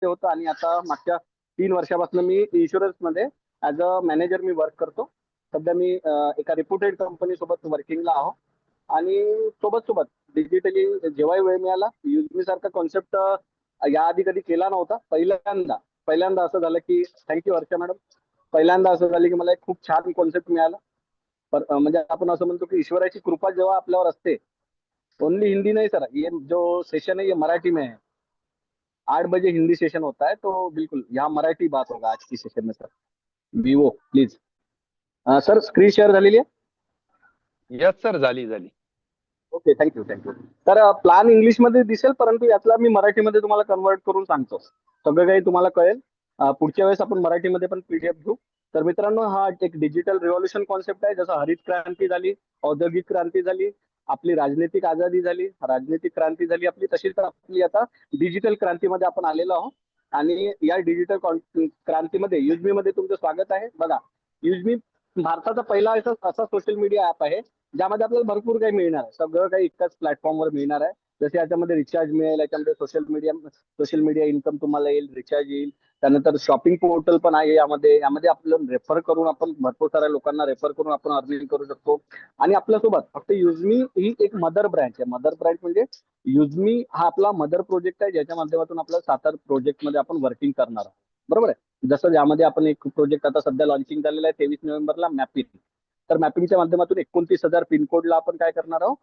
होतं आणि आता मागच्या 3 वर्षापासून मी इन्शुरन्स मध्ये as a manager me work करतो. सध्या मी एका रिप्युटेड कंपनी सोबत वर्किंगला आहो आणि सोबत सोबत डिजिटली जेव्हाही वेळ मिळाला युजमी सारखा कॉन्सेप्ट याआधी कधी केला नव्हता. पहिल्यांदा पहिल्यांदा असं झालं की थँक्यू हर्षा मॅडम. पहिल्यांदा असं झालं की मला एक खूप छान कॉन्सेप्ट मिळाला. म्हणजे आपण असं म्हणतो की ईश्वराची कृपा जेव्हा आपल्यावर असते. ओनली हिंदी नहीं सर, ये जो सेशन है ये मराठी में है. 8 बजे हिंदी सेशन होता है तो बिल्कुल यहाँ मराठी बात होगा आज की सेशन में sir. Vivo please. Sir screen share झालेली आहे. यस सर, झाली झाली. Okay thank you thank you. तर प्लॅन इंग्लिशमध्ये दिसेल परंतु यातला मी मराठीमध्ये तुम्हाला कन्वर्ट करून सांगतो. सगळं काही तुम्हाला कळेल. पुढच्या वेळेस आपण मराठीमध्ये पण पीडीएफ घेऊ. तर मित्रांनो हा एक डिजिटल रिव्हॉल्युशन कॉन्सेप्ट आहे. जसं हरित क्रांती झाली, औद्योगिक क्रांती झाली, आपली राजनीतिक आझादी झाली, राजनीतिक क्रांती झाली आपली, तशीच आपली आता डिजिटल क्रांतीमध्ये आपण आलेलो आहोत. आणि या डिजिटल क्रांतीमध्ये युजमी मध्ये तुमचं स्वागत आहे. बघा युजमी भारताचा पहिला असा सोशल मीडिया ऍप आहे ज्यामध्ये आपल्याला भरपूर काही मिळणार आहे. सगळं काही एकाच प्लॅटफॉर्मवर मिळणार आहे. जसे याच्यामध्ये रिचार्ज मिळेल, याच्यामध्ये सोशल मीडिया इन्कम तुम्हाला येईल, रिचार्ज येईल. त्यानंतर शॉपिंग पोर्टल पण आहे यामध्ये. यामध्ये आपलं रेफर करून आपण भरपूर साऱ्या लोकांना रेफर करून आपण अर्निंग करू शकतो. आणि आपल्यासोबत फक्त युजमी ही एक मदर ब्रँच आहे. मदर ब्रँच म्हणजे युजमी हा आपला मदर प्रोजेक्ट आहे ज्याच्या माध्यमातून आपल्या 7 प्रोजेक्ट मध्ये आपण वर्किंग करणार आहोत. बरोबर आहे. जसं यामध्ये आपण एक प्रोजेक्ट आता सध्या लॉन्चिंग झालेला आहे 23 नोव्हेंबरला मॅपिंग. तर मॅपिंगच्या माध्यमातून 29,000 पिनकोडला आपण काय करणार आहोत,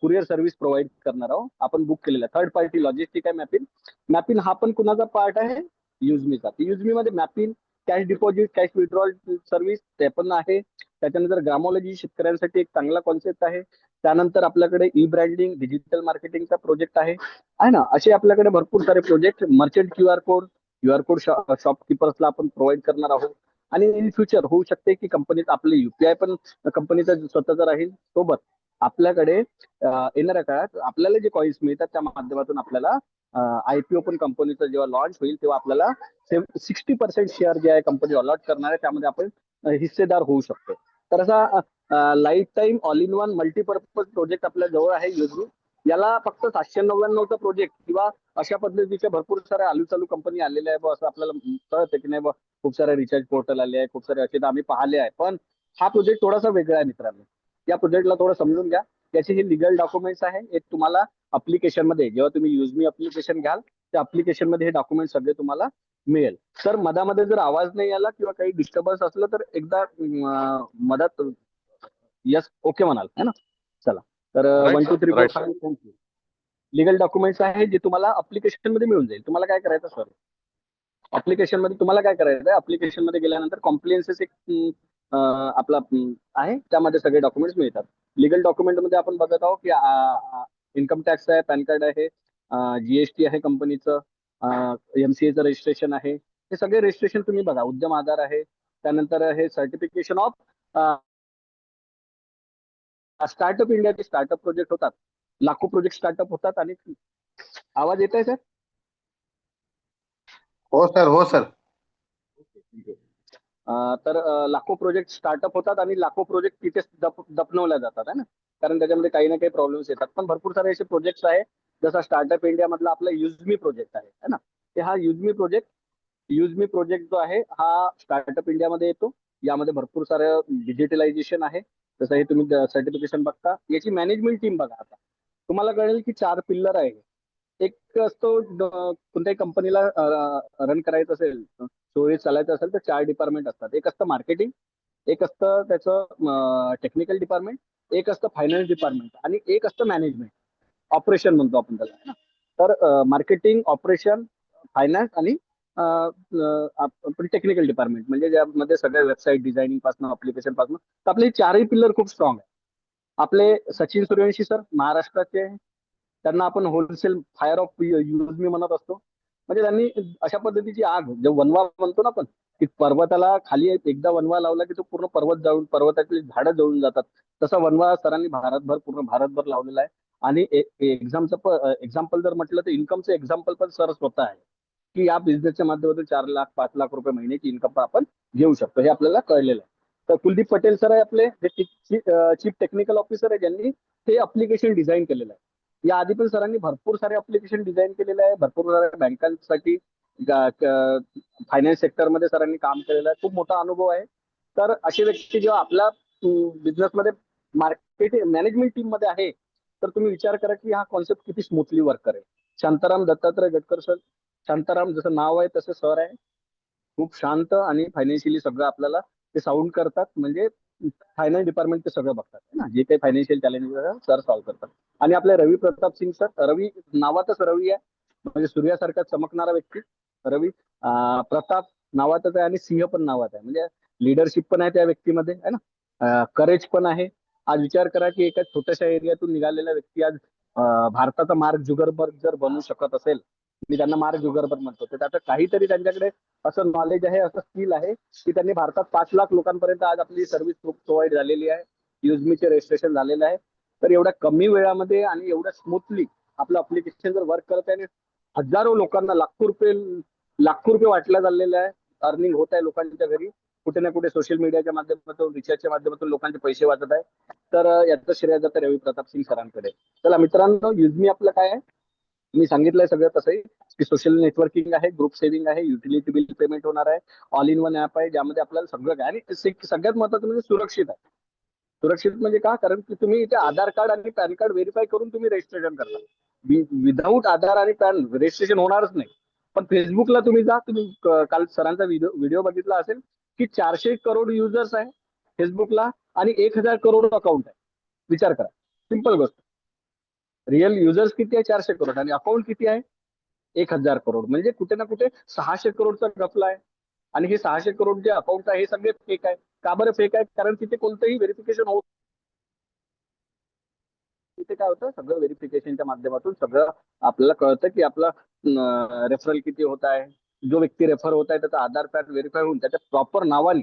कुरिअर सर्व्हिस प्रोव्हाइड करणार आहोत. आपण बुक केलेला थर्ड पार्टी लॉजिस्टिक आहे मॅपिंग. मॅपिंग हा पण कुणाचा पार्ट आहे, युजमीचा. युजमी मध्ये mapping, cash deposit, cash withdrawal service ते पण आहे. त्याच्यानंतर ग्रामोलॉजी शेतकऱ्यांसाठी एक चांगला कॉन्सेप्ट आहे. त्यानंतर आपल्याकडे ई ब्रँडिंग डिजिटल मार्केटिंगचा प्रोजेक्ट आहे ना. असे आपल्याकडे भरपूर सारे project. Merchant Q R code शॉपकीपर्सला आपण प्रोव्हाइड करणार आहोत. आणि इन फ्युचर होऊ शकते की कंपनीत आपले युपीआय पण कंपनीचं स्वतःचं राहील. सोबत आपल्याकडे येणाऱ्या काळात आपल्याला जे कॉईन्स मिळतात त्या माध्यमातून आपल्याला आयपीओ पण कंपनीचं जेव्हा लॉन्च होईल तेव्हा आपल्याला 60% शेअर जे आहे कंपनी अलॉट करणार आहे त्यामध्ये आपण हिस्सेदार होऊ शकतो. तर असा life time all in one multipurpose project आपल्या जवळ आहे युजमी. याला फक्त 799चा प्रोजेक्ट किंवा अशा पद्धतीच्या भरपूर साऱ्या आलू चालू कंपनी आलेल्या आहे असं आपल्याला कळतं की नाही. खूप सारे रिचार्ज पोर्टल आले आहे, खूप सारे असे आम्ही पाहिले आहे. पण हा प्रोजेक्ट थोडासा वेगळा आहे मित्रांनो. या प्रोजेक्टला थोडं समजून घ्या. याचे हे लिगल डॉक्युमेंट्स आहे. एक तुम्हाला अप्लिकेशन मध्ये जेव्हा तुम्ही युजमी अप्लिकेशन घ्याल त्या अप्लिकेशन मध्ये हे डॉक्युमेंट सगळे तुम्हाला मिळेल. सर मधामध्ये जर आवाज नाही आला किंवा काही डिस्टर्बन्स असलं तर एकदा मधात यस ओके म्हणाल है ना. चला तर right 1 2 sir, 3 4 right sir. 5 thank you. Legal documents आहे जे तुम्हाला अप्लिकेशन मध्ये मिळून जाईल. तुम्हाला काय करायचं सर, अप्लिकेशन मध्ये तुम्हाला काय करायचं आहे, अप्लिकेशन मध्ये गेल्यानंतर कॉम्प्लिएन्सेस एक आपला आहे त्यामध्ये सगळे डॉक्युमेंट्स मिळतात. लिगल डॉक्युमेंट मध्ये आपण बघत आहोत की इन्कम टॅक्स आहे, पॅन कार्ड आहे, जीएसटी आहे कंपनीचं, एमसीएचं रजिस्ट्रेशन आहे. हे सगळे रजिस्ट्रेशन तुम्ही बघा. उद्यम आधार आहे. त्यानंतर हे सर्टिफिकेशन ऑफ स्टार्टअप इंडियाचे स्टार्टअप प्रोजेक्ट होतात. लाखो प्रोजेक्ट स्टार्टअप होतात. आणि आवाज येत आहे सर? हो सर, हो सर. तर लाखो प्रोजेक्ट स्टार्टअप होतात आणि लाखो प्रोजेक्ट तिथेच दफनवल्या जातात आहे ना. कारण त्याच्यामध्ये काही ना काही प्रॉब्लेम्स येतात. पण भरपूर सारे असे प्रोजेक्ट आहे. जसा स्टार्टअप इंडिया मधला आपला युजमी प्रोजेक्ट आहे ना. ते हा युजमी प्रोजेक्ट जो आहे हा स्टार्टअप इंडियामध्ये येतो. यामध्ये भरपूर सारं डिजिटलायझेशन आहे. जसं हे तुम्ही सर्टिफिकेशन बघता. याची मॅनेजमेंट टीम बघा. आता तुम्हाला कळेल की 4 पिल्लर आहे. एक असतो कोणत्याही कंपनीला रन करायचं असेल, स्टोरेज चालायचं असेल तर 4 डिपार्टमेंट असतात. एक असतं मार्केटिंग, एक असतं त्याचं टेक्निकल डिपार्टमेंट, एक असतं फायनान्स डिपार्टमेंट आणि एक असतं मॅनेजमेंट ऑपरेशन म्हणतो आपण त्याला है ना. तर मार्केटिंग, ऑपरेशन, फायनान्स आणि आपण टेक्निकल डिपार्टमेंट म्हणजे ज्यामध्ये सगळ्या वेबसाईट डिझायनिंग पासून अप्लिकेशन पासून. तर आपले 4ही पिल्लर खूप स्ट्रॉंग आहे. आपले सचिन सूर्यवंशी सर महाराष्ट्राचे आहे. त्यांना आपण wholesale fire of use me म्हणत असतो. म्हणजे त्यांनी अशा पद्धतीची आग जो वनवा म्हणतो ना आपण, की पर्वताला खाली एकदा वनवा लावला की तो पूर्ण पर्वत जाऊन पर्वतातली झाडं जळून जातात. तसा वनवा सरांनी पूर्ण भारतभर लावलेला आहे. आणि एक्झाम्पल जर म्हटलं तर इन्कमचं एक्झाम्पल पण सर स्वतः आहे की या बिझनेसच्या माध्यमातून 4 लाख 5 लाख रुपये महिन्याची इन्कम आपण घेऊ शकतो. हे आपल्याला कळलेलं आहे. तर कुलदीप पटेल सर आहे आपले जे चीफ टेक्निकल ऑफिसर आहे ज्यांनी हे अप्लिकेशन डिझाईन केलेलं आहे. या आधी पण सरांनी भरपूर सारे अप्लिकेशन डिझाईन केलेले आहे. भरपूर साऱ्या बँकांसाठी फायनान्स सेक्टरमध्ये सरांनी काम केलेलं आहे, खूप मोठा अनुभव आहे. तर अशी व्यक्ती जेव्हा आपल्या बिझनेसमध्ये मार्केट मॅनेजमेंट टीम मध्ये आहे, तर तुम्ही विचार करा की हा कॉन्सेप्ट किती स्मूथली वर्क करेल. शांताराम दत्तात्रय गटकर सर, शांताराम जसं नाव आहे तसं सर आहे. खूप शांत आणि फायनान्शियली सगळं आपल्याला ते साऊंड करतात. म्हणजे फायनान्स डिपार्टमेंट ते सगळं बघतात है ना, जे काही फायनान्शियल चॅलेंजेस सर सॉल्व्ह करतात. आणि आपले रवी प्रताप सिंग सर, रवी नावातच रवी आहे, म्हणजे सूर्यासारखा चमकणारा व्यक्ती रवी. प्रताप नावातच आहे आणि सिंह पण नावात आहे, म्हणजे लिडरशिप पण आहे त्या व्यक्तीमध्ये है ना, करेज पण आहे. आज विचार करा की एका छोट्याशा एरियातून निघालेला व्यक्ती आज भारताचा मार्क जुगरबर्ग जर बनू शकत असेल, मी त्यांना मार्क जुगरबर्ग म्हणतो, तर त्याचं काहीतरी त्यांच्याकडे असं नॉलेज आहे, असं स्किल आहे की त्यांनी भारतात 5 लाख लोकांपर्यंत आज आपली सर्व्हिस प्रोव्हाइड झालेली आहे. युजमीचे रजिस्ट्रेशन झालेलं आहे. तर एवढ्या कमी वेळामध्ये आणि एवढ्या स्मूथली आपलं अप्लिकेशन जर वर्क करत आहे आणि हजारो लोकांना लाखो रुपये वाटल्या चाललेले आहे, अर्निंग होत आहे लोकांच्या घरी, कुठे ना कुठे सोशल मीडियाच्या माध्यमातून, रिचार्जच्या माध्यमातून लोकांचे पैसे वाचत आहे. तर याचं श्रेय जातं रवी प्रताप सिंग सरांकडे. चला मित्रांनो, युजमी आपलं काय आहे मी सांगितलंय सगळं तसंही, की सोशल नेटवर्किंग आहे, ग्रुप सेव्हिंग आहे, युटिलिटी बिल पेमेंट होणार आहे, ऑल इन वन ऍप आहे ज्यामध्ये आपल्याला सगळं काय, आणि सगळ्यात महत्त्वाचं म्हणजे सुरक्षित आहे. सुरक्षित म्हणजे का, कारण की तुम्ही इथे आधार कार्ड आणि पॅन कार्ड व्हेरीफाय करून तुम्ही रजिस्ट्रेशन करता. विदाऊट आधार आणि पॅन रजिस्ट्रेशन होणारच नाही. पण फेसबुकला तुम्ही जा, तुम्ही काल सरांचा व्हिडिओ बघितला असेल की 400 करोड युजर्स आहे फेसबुकला आणि 1,000 करोड अकाउंट आहे. विचार करा, सिंपल गोष्ट. रिअल युजर्स किती आहे, 400 करोड, आणि अकाउंट किती आहे, 1,000 करोड. म्हणजे कुठे ना कुठे 600 करोडचा घपला आहे. आणि हे 600 करोड जे अकाउंट आहे हे सगळे फेक आहे. का बरं फेक आहे, कारण तिथे कोणतंही व्हेरिफिकेशन होत, तिथे काय होतं, सगळं व्हेरिफिकेशनच्या माध्यमातून सगळं आपल्याला कळतं की आपला रेफरल किती होत आहे, जो व्यक्ती रेफर होत आहे त्याचा आधार कार्ड व्हेरीफाय होऊन त्याच्या प्रॉपर नावाने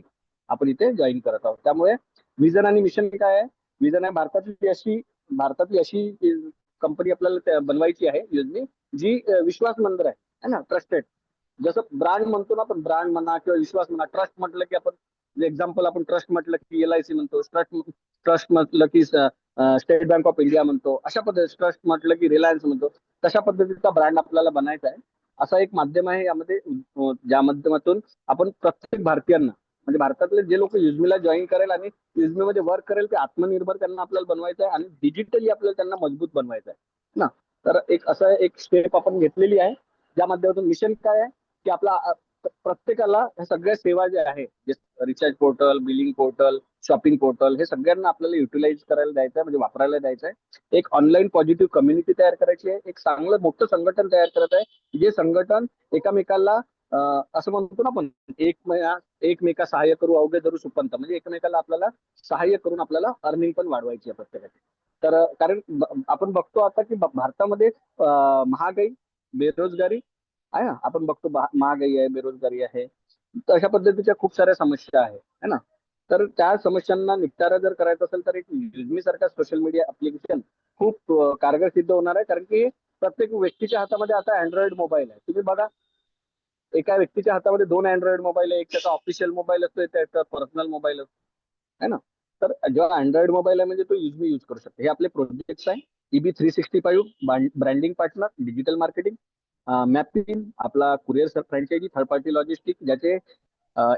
आपण इथे जॉईन करत आहोत. त्यामुळे विजन आणि मिशन काय आहे, विजन आहे भारतातली अशी कंपनी आपल्याला बनवायची आहे योजने, जी विश्वास मंदिर आहे है ना, ट्रस्टेड. जसं ब्रँड म्हणतो ना आपण, ब्रँड म्हणा किंवा विश्वास म्हणा, ट्रस्ट म्हटलं की आपण एक्झाम्पल, आपण ट्रस्ट म्हटलं की LIC म्हणतो, ट्रस्ट म्हटलं की स्टेट बँक ऑफ इंडिया म्हणतो, अशा पद्धतीने ट्रस्ट म्हटलं की रिलायन्स म्हणतो. तशा पद्धतीचा ब्रँड आपल्याला बनायचा आहे. असा एक माध्यम आहे यामध्ये, ज्या माध्यमातून आपण प्रत्येक भारतीयांना, म्हणजे भारतातले जे लोक युजमीला जॉईन करेल आणि युजमीमध्ये वर्क करेल ते आत्मनिर्भर त्यांना आपल्याला बनवायचं आहे आणि डिजिटली आपल्याला त्यांना मजबूत बनवायचं आहे ना. तर एक असं एक स्टेप आपण घेतलेली आहे, ज्या माध्यमातून मिशन काय आहे की आपला प्रत्येकाला ह्या सगळ्या सेवा ज्या आहे, recharge portal, billing portal, shopping portal, हे सगळ्यांना आपल्याला युटिलाइज करायला द्यायचं आहे, म्हणजे वापरायला द्यायचं आहे. एक ऑनलाईन पॉझिटिव्ह कम्युनिटी तयार करायची आहे, एक चांगलं मोठं संघटन तयार करत आहे, जे संघटन एकामेकाला असं म्हणतो ना आपण, एकमेका सहाय्य करू अवघे धरू सुपंत, म्हणजे एकमेकाला आपल्याला सहाय्य करून आपल्याला अर्निंग पण वाढवायची आहे प्रत्येकाची. तर कारण आपण बघतो आता की भारतामध्ये महागाई, बेरोजगारी आहे ना, आपण बघतो महागाई आहे, बेरोजगारी आहे, तर अशा पद्धतीच्या खूप साऱ्या समस्या आहे है ना. तर त्या समस्यांना निपटारा जर करायचा असेल तर एक युजमी सारखा सोशल मीडिया ऍप्लिकेशन खूप कारगर सिद्ध होणार आहे. कारण की प्रत्येक व्यक्तीच्या हातामध्ये आता अँड्रॉइड मोबाईल आहे. तुम्ही बघा, एका व्यक्तीच्या हातामध्ये 2 अँड्रॉइड मोबाईल आहे, एक त्याचा ऑफिशियल मोबाईल असतो, त्याचा पर्सनल मोबाईल असतो है ना. तर जेव्हा अँड्रॉइड मोबाईल आहे म्हणजे तो युजमी यूज करू शकतो. हे आपले प्रोजेक्ट्स आहे. EB365 branding partner, digital marketing, mapping, आपला courier franchise, third party logistic, ज्याचे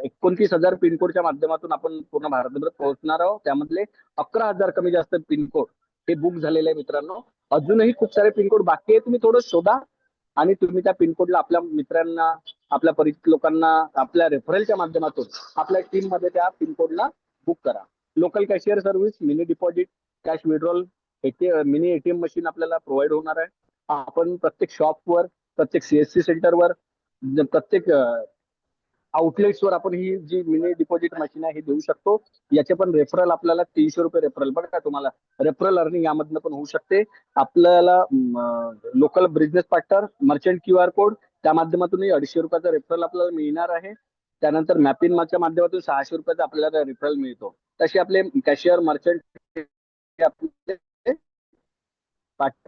29,000 पिनकोडच्या माध्यमातून आपण पूर्ण भारतभर पोहोचणार आहोत. त्यामधले 11,000 कमी जास्त पिनकोड हे बुक झालेले आहे मित्रांनो. अजूनही खूप सारे पिनकोड बाकी आहे, तुम्ही थोडं शोधा आणि तुम्ही त्या पिनकोडला आपल्या मित्रांना, आपल्या परिचित लोकांना, आपल्या रेफरलच्या माध्यमातून आपल्या टीम मध्ये त्या पिनकोडला बुक करा. Local cashier service, mini deposit, cash withdrawal, mini ATM machine आपल्याला प्रोव्हाइड होणार आहे. आपण प्रत्येक शॉपवर, प्रत्येक CSC सेंटरवर, प्रत्येक आउटलेट्सवर आपण ही जी मिनी डिपॉझिट मशीन आहे ही देऊ शकतो. याचे पण रेफरल आपल्याला 300 रुपये रेफरल, बघा तुम्हाला रेफरल अर्निंग यामधनं पण होऊ शकते. आपल्याला local business partner, merchant QR code, त्या माध्यमातूनही 250 रुपयाचा रेफरल आपल्याला मिळणार आहे. त्यानंतर मॅपिंगच्या माध्यमातून 600 रुपयाचा आपल्याला रेफरल मिळतो. तसे आपले कॅशियर, मर्चंट,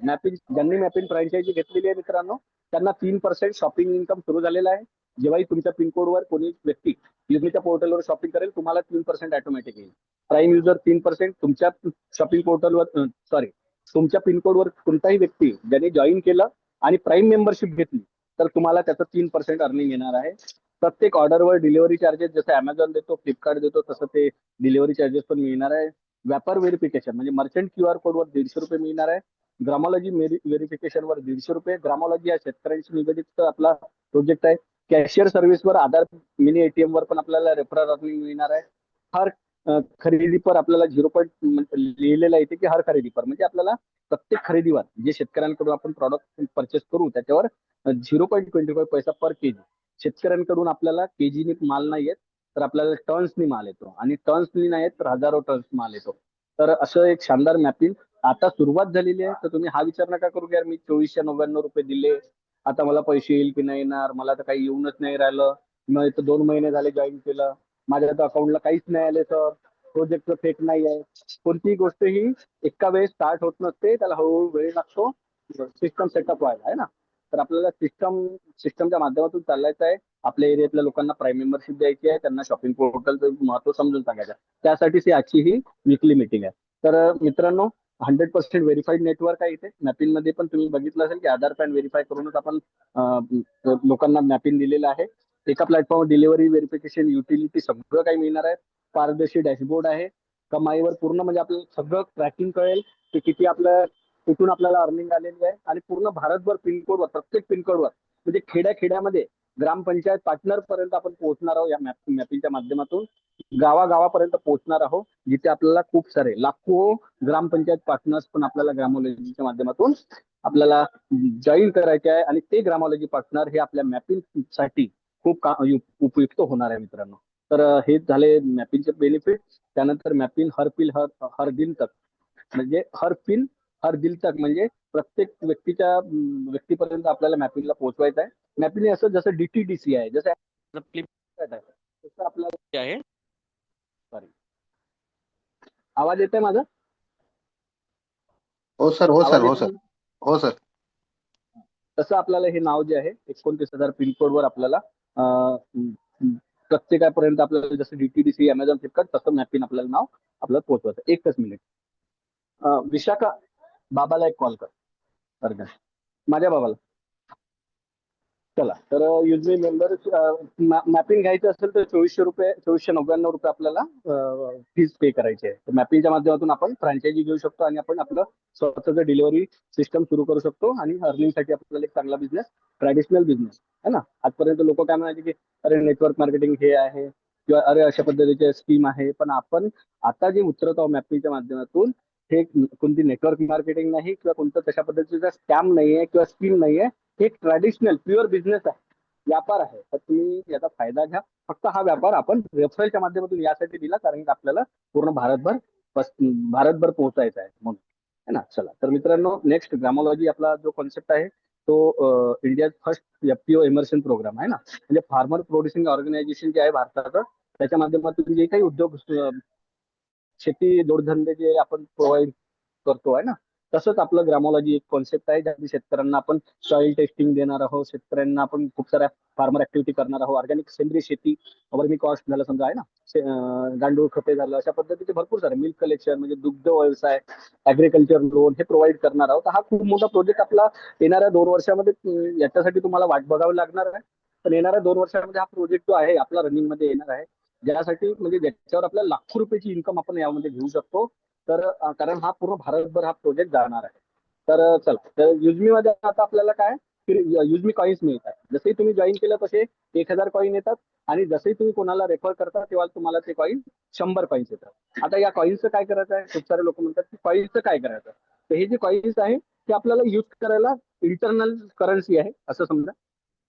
मॅपिंग, ज्यांनी मॅपिंग फ्रँचायझी घेतलेली आहे मित्रांनो, त्यांना 3% शॉपिंग इन्कम सुरू झालेला आहे. जेव्हाही तुमच्या पिनकोडवर कोणी व्यक्ती युजमीच्या पोर्टलवर शॉपिंग करेल, तुम्हाला 3% ऑटोमॅटिक येईल. प्राईम युजर 3%, तुमच्या शॉपिंग पोर्टलवर, सॉरी, तुमच्या पिनकोडवर कोणताही व्यक्ती ज्याने जॉईन केलं आणि प्राईम मेंबरशिप घेतली, तर तुम्हाला त्याचं 3% अर्निंग येणार आहे. प्रत्येक ऑर्डरवर डिलिव्हरी चार्जेस जसं अमेझॉन देतो, फ्लिपकार्ट देतो, तसं ते डिलिव्हरी चार्जेस पण मिळणार आहे. व्यापार व्हेरिफिकेशन म्हणजे मर्चंट QR कोडवर ₹150 मिळणार आहे. ग्रामोलॉजी व्हेरिफिकेशनवर ₹150. ग्रामोलॉजी हा शेतकऱ्यांशी निगडीत आपला प्रोजेक्ट आहे. कॅशियर सर्व्हिसवर आधार मिनी ATM वर पण आपल्याला रेफरल अर्निंग मिळणार आहे. हर खरेदी पर आपल्याला 0 लिहिलेलं येते की हर खरेदी पर म्हणजे आपल्याला प्रत्येक खरेदीवर जे शेतकऱ्यांकडून आपण प्रॉडक्ट परचेस करू त्याच्यावर 0.25 पैसा पर केजी. शेतकऱ्यांकडून आपल्याला केजीनी माल नाही येत, तर आपल्याला टर्न्सनी माल येतो आणि टर्न्सनी नाही येत तर हजारो टर्न्स माल येतो. तर असं एक शानदार मॅपिंग आता सुरुवात झालेली आहे. तर तुम्ही हा विचार नका करू की यार मी ₹2499 दिले, आता मला पैसे येईल की नाही येणार, मला तर काही येऊनच नाही राहिलं, मग इथं 2 महिने झाले जॉईन केलं, माझ्या तर अकाउंटला काहीच नाही आले सर, प्रोजेक्ट फेक नाही आहे. कोणतीही गोष्ट ही एका वेळेस स्टार्ट होत नसते, त्याला हळूहळू वेळ लागतो सिस्टम सेटअप व्हायला आहे ना. तर आपल्याला सिस्टमच्या माध्यमातून चालायचं आहे. आपल्या एरियातल्या लोकांना प्राईम मेंबरशिप द्यायची आहे, त्यांना शॉपिंग पोर्टलचं महत्व समजून सांगायचं आहे. त्यासाठीच अशी ही वीकली मीटिंग आहे. तर मित्रांनो 100% व्हेरीफाईड नेटवर्क आहे इथे. मॅपिंग मध्ये पण तुम्ही बघितलं असेल की आधार पॅन व्हेरीफाय करूनच आपण लोकांना मॅपिंग दिलेलं आहे. एका प्लॅटफॉर्मवर डिलिव्हरी व्हेरिफिकेशन युटिलिटी सगळं काही मिळणार आहे. पारदर्शी डॅशबोर्ड आहे. कमाईवर पूर्ण म्हणजे आपल्याला सगळं ट्रॅकिंग कळेल की किती आपलं कुठून आपल्याला अर्निंग आलेली आहे आणि पूर्ण भारतभर पिनकोडवर प्रत्येक पिनकोडवर म्हणजे खेड्याखेड्यामध्ये ग्रामपंचायत पार्टनर पर्यंत आपण पोहोचणार आहोत या मॅपिंगच्या माध्यमातून. गावागावापर्यंत पोहोचणार आहोत जिथे आपल्याला खूप सारे लाखो ग्रामपंचायत पार्टनर्स पण आपल्याला ग्रामोलॉजीच्या माध्यमातून आपल्याला जॉईन करायचे आहे आणि ते ग्रामोलॉजी पार्टनर हे आपल्या मॅपिंग साठी खूप उपयुक्त होणार आहे मित्रांनो. तर हे झाले मॅपिंगचे बेनिफिट. त्यानंतर मॅपिंग हर दिल तक म्हणजे हर पिन हर दिल तक म्हणजे प्रत्येक व्यक्तीपर्यंत आपल्याला मॅपिंगला पोहोचवायचं आहे. मॅपिंग असं जसं DTDC आहे, जसं फ्लिपकार्ट आहे, तसं आपल्याला आहे. सॉरी, आवाज येतोय माझा? हो सर, हो आवाज सर, हो येतोय? सर, हो सर. तसं आपल्याला हे नाव जे आहे 29,000 पिनकोडवर आपल्याला प्रत्येकापर्यंत आपल्याला जसं DTDC अमेझॉन फ्लिपकार्ट तसं मॅपिंग आपल्याला नाव आपल्याला पोहोचवायचं. एकच मिनिट. विशाखा बाबाला एक कॉल कर, अर्घन माझ्या बाबाला. चला, तर युजली मेंबर मॅपिंग घ्यायचं असेल तर ₹2499 आपल्याला फीज पे करायची आहे. तर मॅपिंगच्या माध्यमातून आपण फ्रँचायझी घेऊ शकतो आणि आपण आपलं स्वतःचं डिलिव्हरी सिस्टम सुरू करू शकतो आणि अर्निंगसाठी आपल्याला एक चांगला बिझनेस, ट्रॅडिशनल बिझनेस आहे ना. आजपर्यंत लोक काय म्हणायचे की अरे नेटवर्क मार्केटिंग हे आहे किंवा अरे अशा पद्धतीचे स्कीम आहे, पण आपण आता जे उतरत आहोत मॅपिंगच्या माध्यमातून हे कोणती नेटवर्क मार्केटिंग नाही किंवा कोणतं तशा पद्धतीचा स्कॅम नाहीये किंवा स्कीम नाहीये. हे एक ट्रॅडिशनल प्युअर बिझनेस आहे, व्यापार आहे. तर तुम्ही याचा फायदा घ्या. फक्त हा व्यापार आपण रेफरलच्या माध्यमातून यासाठी दिला कारण की आपल्याला पूर्ण भारतभर पोहोचायचा आहे म्हणून है ना. चला, तर मित्रांनो नेक्स्ट ग्रामोलॉजी आपला जो कॉन्सेप्ट आहे तो India first FPO immersion programme आहे ना. म्हणजे फार्मर प्रोड्युसिंग ऑर्गनायझेशन जे आहे भारताचं, त्याच्या माध्यमातून जे काही उद्योग शेती जोडधंदे जे आपण प्रोव्हाइड करतो आहे ना, तसंच आपलं ग्रामोलॉजी एक कॉन्सेप्ट आहे ज्यामध्ये शेतकऱ्यांना आपण सॉइल टेस्टिंग देणार आहोत. शेतकऱ्यांना आपण खूप साऱ्या फार्मर ऍक्टिव्हिटी करणार आहोत. ऑर्गॅनिक सेंद्रिय शेती, वर्मी कॉस्ट झालं समजा आहे ना, गांडूळ खते झालं, अशा पद्धतीचे भरपूर सारे मिल्क कलेक्शन म्हणजे दुग्ध व्यवसाय, ऍग्रिकल्चर लोन हे प्रोव्हाइड करणार आहोत. हा खूप मोठा प्रोजेक्ट आपला येणाऱ्या 2 वर्षामध्ये याच्यासाठी तुम्हाला वाट बघावी लागणार आहे. पण येणाऱ्या 2 वर्षामध्ये हा प्रोजेक्ट जो आहे आपला रनिंग मध्ये येणार आहे, ज्यासाठी म्हणजे ज्याच्यावर आपल्याला लाखो रुपयाची इन्कम आपण यामध्ये घेऊ शकतो. तर कारण हा पूर्ण भारतभर हा प्रोजेक्ट जाणार आहे. तर चला, तर युजमी मध्ये आता आपल्याला काय युजमी कॉईन्स मिळतात. जसे तुम्ही जॉईन केलं तसे 1,000 कॉईन येतात आणि जसे तुम्ही कोणाला रेफर करता तेव्हा तुम्हाला ते कॉईन 100 कॉईन्स येतात. आता या कॉईन्सचं काय करायचं आहे, खूप सारे लोक म्हणतात की कॉईन्सचं काय करायचं. तर हे जे कॉईन्स आहे ते आपल्याला युज करायला इंटरनल करन्सी आहे असं समजा,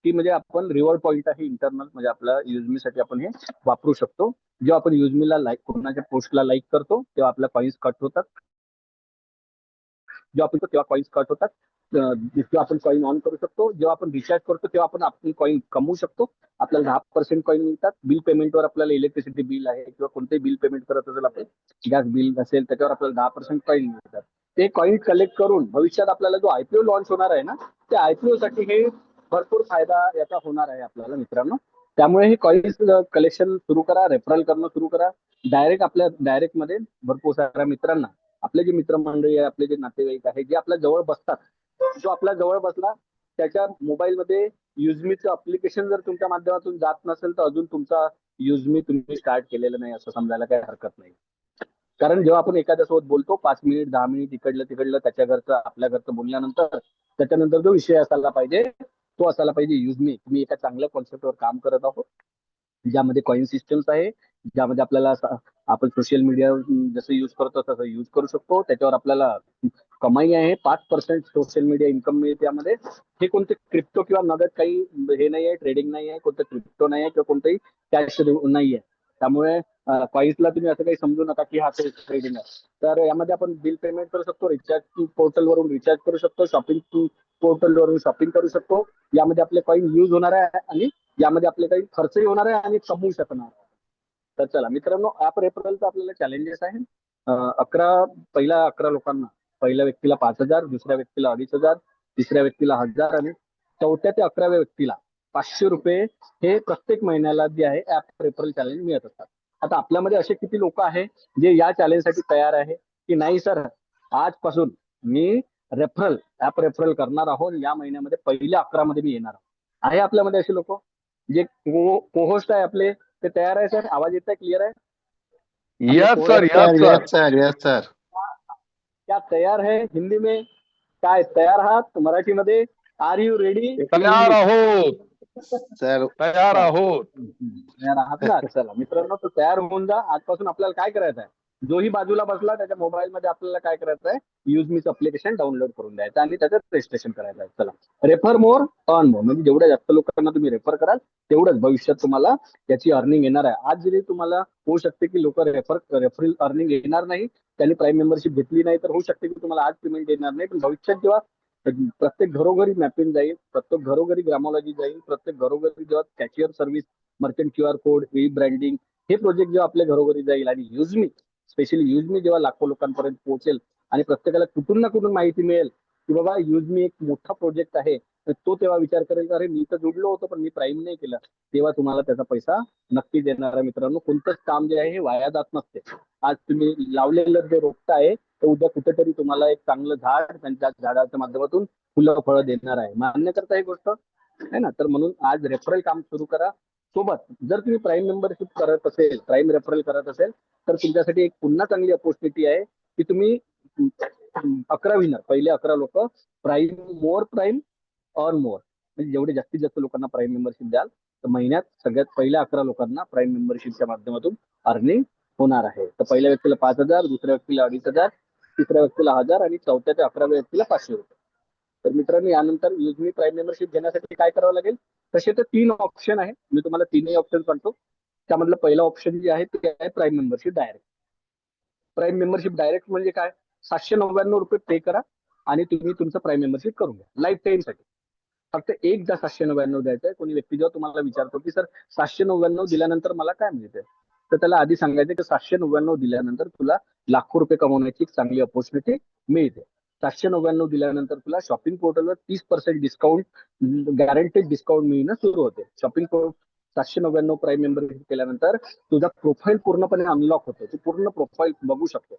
की म्हणजे आपण रिवॉर्ड पॉईंट आहे इंटरनल, म्हणजे आपल्या युजमीसाठी आपण हे वापरू शकतो. जेव्हा आपण युजमीला लाईक कोणाच्या पोस्टला लाईक करतो तेव्हा आपल्या कॉईन्स कट होतात. जेव्हा आपण तेव्हा कॉईन्स कट होतात. जेव्हा आपण कॉईन ऑन करू शकतो, जेव्हा आपण रिचार्ज करतो तेव्हा आपण आपली कॉईन कमवू शकतो. आपल्याला 10% कॉईन मिळतात. बिल पेमेंटवर आपल्याला इलेक्ट्रिसिटी बिल आहे किंवा कोणतेही बिल पेमेंट करत असेल आपण, गॅस बिल असेल त्याच्यावर आपल्याला 10% कॉईन मिळतात. ते कॉईन कलेक्ट करून भविष्यात आपल्याला जो IPO लॉन्च होणार आहे ना, त्या IPO साठी हे भरपूर फायदा याचा होणार आहे आपल्याला मित्रांनो. त्यामुळे हे कॉईन्स कलेक्शन सुरू करा, रेफरल करणं सुरू करा. डायरेक्ट मध्ये भरपूर साऱ्या मित्रांना, आपले जे मित्रमंडळी आहे, आपले जे नातेवाईक आहे, जे आपल्या जवळ बसतात, जो आपल्या जवळ बसला त्याच्या मोबाईलमध्ये युजमीचं अप्लिकेशन जर तुमच्या माध्यमातून जात नसेल तर अजून तुमचा युजमी तुम्ही स्टार्ट केलेलं नाही असं समजायला काही हरकत नाही. कारण जेव्हा आपण एखाद्यासोबत बोलतो 5 मिनिट 10 मिनिट इकडलं तिकडलं त्याच्या घरचं आपल्या घरचं बोलल्यानंतर त्याच्यानंतर जो विषय असायला पाहिजे तो असायला पाहिजे युजमी. तुम्ही एका चांगल्या कॉन्सेप्टवर काम करत आहोत ज्यामध्ये कॉइन सिस्टम्स आहे, ज्यामध्ये आपल्याला आपण सोशल मीडिया जसं युज करतो तसं युज करू शकतो. त्याच्यावर आपल्याला कमाई आहे, 5% सोशल मीडिया इन्कम मिळते त्यामध्ये. हे कोणते क्रिप्टो किंवा नगद काही हे नाही आहे, ट्रेडिंग नाही आहे, कोणतं क्रिप्टो नाही आहे किंवा कोणतंही कॅश नाही आहे. त्यामुळे कॉइन्सला तुम्ही असं काही समजू नका की हा ट्रेडिंग आहे. तर यामध्ये आपण बिल पेमेंट करू शकतो, रिचार्ज पोर्टल वरून रिचार्ज करू शकतो, शॉपिंग पोर्टल वरून शॉपिंग करू शकतो. यामध्ये आपले कॉइन युज होणार आहे आणि यामध्ये आपले काही खर्चही होणार आहे आणि कमवू शकणार आहे. तर चला मित्रांनो, ऍप रेफरलचा आपल्याला चॅलेंजेस आहे. 11 लोकांना, पहिल्या व्यक्तीला 5,000, दुसऱ्या व्यक्तीला 2,500, तिसऱ्या व्यक्तीला 1,000 आणि चौथ्या ते 11व्या व्यक्तीला 500 रुपये हे प्रत्येक महिन्याला जे आहे ऍप रेफरल चॅलेंज मिळत असतात. आता आपल्यामध्ये असे किती लोक आहे जे या चॅलेंजसाठी तयार आहे की नाही सर आजपासून मी ऍप रेफरल करणार आहोत, या महिन्यामध्ये पहिल्या 11 मध्ये मी येणार आहे आपल्यामध्ये असे लोक जे को-होस्ट आहे आपले ते तयार आहे सर? आवाज येत आहे? क्लिअर आहे? Yes sir, sir yes yes sir. Sir yes sir. क्या तयार है हिंदी में? काय तयार आहात मराठीमध्ये? Are you ready? तयार आहोत, सर तयार आहोत. तयार आहात ना? चला मित्रांनो, तो तयार होऊन जा. आजपासून आपल्याला काय करायचं आहे, जोही बाजूला बसला त्याच्या मोबाईल मध्ये आपल्याला काय करायचं आहे, युजमीचं अप्लिकेशन डाउनलोड करून द्यायचं आणि त्याचं रजिस्ट्रेशन करायचं आहे. चला, रेफर मोर अर्न मोर, म्हणजे जेवढ्या जास्त लोकांना तुम्ही रेफर कराल तेवढंच भविष्यात तुम्हाला याची अर्निंग येणार आहे. आज जरी तुम्हाला होऊ शकते की लोक रेफरल अर्निंग येणार नाही, त्यांनी प्राईम मेंबरशिप घेतली नाही, तर होऊ शकते की तुम्हाला आज पेमेंट येणार नाही, पण भविष्यात जेव्हा प्रत्येक घरोघरी मॅपिंग जाईल, प्रत्येक घरोघरी ग्रामोलॉजी जाईल, प्रत्येक घरोघरी जेव्हा cashier service, merchant QR code, E branding हे प्रोजेक्ट जेव्हा आपल्या घरोघरी जाईल आणि युजमी, स्पेशली युजमी जेव्हा लाखो लोकांपर्यंत पोहोचेल आणि प्रत्येकाला कुठून ना कुठून माहिती मिळेल की बाबा युजमी एक मोठा प्रोजेक्ट आहे, तर तो तेव्हा विचार करेल अरे मी तर जुडलो होतो पण मी प्राईम नाही केलं, तेव्हा तुम्हाला त्याचा पैसा नक्की देणार आहे. मित्रांनो, कोणतंच काम जे आहे हे वाया जात नसते. आज तुम्ही लावलेलं जे रोपट आहे तर उद्या कुठेतरी तुम्हाला एक चांगलं झाड त्यांच्या झाडाच्या माध्यमातून फुलं फळं देणार आहे. मान्य करता ही गोष्ट आहे ना? तर म्हणून आज रेफरल काम सुरू करा. सोबत जर तुम्ही प्राईम मेंबरशिप करत असेल, प्राईम रेफरल करत असेल, तर तुमच्यासाठी एक पुन्हा चांगली अपॉर्च्युनिटी आहे की तुम्ही 11 विनर, पहिले 11 लोक प्राईम अर्न मोर, म्हणजे जेवढे जास्तीत जास्त लोकांना प्राईम मेंबरशिप द्याल तर महिन्यात सगळ्यात पहिल्या 11 लोकांना प्राईम मेंबरशिपच्या माध्यमातून अर्निंग होणार आहे. तर पहिल्या व्यक्तीला 5,000, दुसऱ्या व्यक्तीला 2,500, तिसऱ्या व्यक्तीला 1,000 आणि चौथ्या ते 11व्या व्यक्तीला 500 रुपये. तर मित्रांनो, यानंतर युजमी प्राईम मेंबरशिप घेण्यासाठी काय करावं लागेल? तसे तर 3 ऑप्शन आहे, मी तुम्हाला 3ही ऑप्शन सांगतो. त्यामधलं पहिला ऑप्शन जे आहे ते आहे prime membership direct. Prime membership direct म्हणजे काय? 799 रुपये पे करा आणि तुम्ही तुमचं प्राईम मेंबरशिप करून घ्या लाईफ टाईम साठी. फक्त एकदा 799 द्यायचं आहे. कोणी व्यक्ती जेव्हा तुम्हाला विचारतो की सर 799 दिल्यानंतर मला काय मिळते, तर त्याला आधी सांगायचं की 799 दिल्यानंतर तुला लाखो रुपये कमवण्याची एक चांगली अपॉर्च्युनिटी मिळते. 799 दिल्यानंतर तुला शॉपिंग पोर्टलवर 30% डिस्काउंट, गॅरंटेड डिस्काउंट मिळणं सुरू होते. शॉपिंग 799 प्राईम मेंबरशिप केल्यानंतर तुझा प्रोफाईल पूर्णपणे अनलॉक होतो. तू पूर्ण प्रोफाईल बघू शकतो.